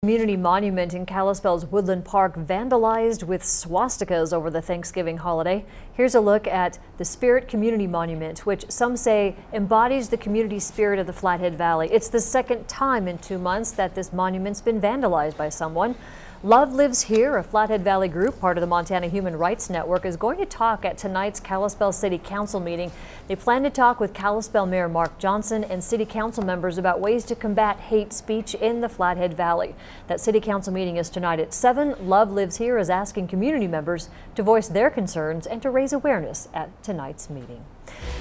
Community monument in Kalispell's Woodland Park vandalized with swastikas over the Thanksgiving holiday. Here's a look at the Spirit Community Monument, which some say embodies the community spirit of the Flathead Valley. It's the second time in 2 months that this monument's been vandalized by someone. Love Lives Here, a Flathead Valley group, part of the Montana Human Rights Network, is going to talk at tonight's Kalispell City Council meeting. They plan to talk with Kalispell Mayor Mark Johnson and City Council members about ways to combat hate speech in the Flathead Valley. That City Council meeting is tonight at 7. Love Lives Here is asking community members to voice their concerns and to raise awareness at tonight's meeting.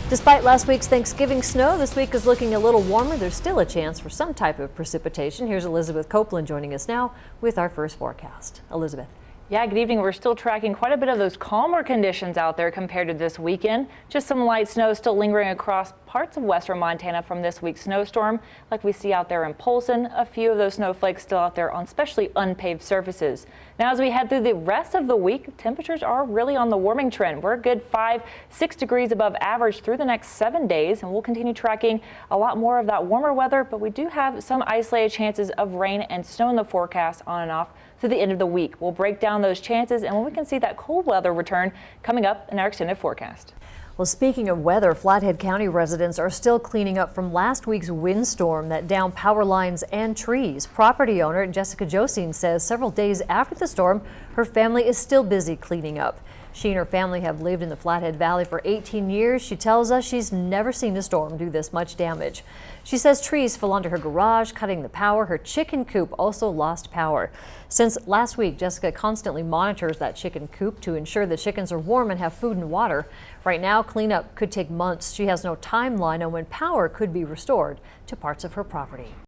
Despite last week's Thanksgiving snow, this week is looking a little warmer. There's still a chance for some type of precipitation. Here's Elizabeth Copeland joining us now with our first forecast. Elizabeth. Yeah, good evening. We're still tracking quite a bit of those calmer conditions out there compared to this weekend. Just some light snow still lingering across parts of western Montana from this week's snowstorm, like we see out there in Polson. A few of those snowflakes still out there on especially unpaved surfaces. Now, as we head through the rest of the week, temperatures are really on the warming trend. We're a good 5-6 degrees above average through the next 7 days, and we'll continue tracking a lot more of that warmer weather, but we do have some isolated chances of rain and snow in the forecast on and off through the end of the week. We'll break down those chances and when we can see that cold weather return coming up in our extended forecast. Well, speaking of weather, Flathead County residents are still cleaning up from last week's windstorm that downed power lines and trees. Property owner Jessica Josine says several days after the storm, her family is still busy cleaning up. She and her family have lived in the Flathead Valley for 18 years. She tells us she's never seen a storm do this much damage. She says trees fell onto her garage, cutting the power. Her chicken coop also lost power. Since last week, Jessica constantly monitors that chicken coop to ensure the chickens are warm and have food and water. Right now, cleanup could take months. She has no timeline on when power could be restored to parts of her property.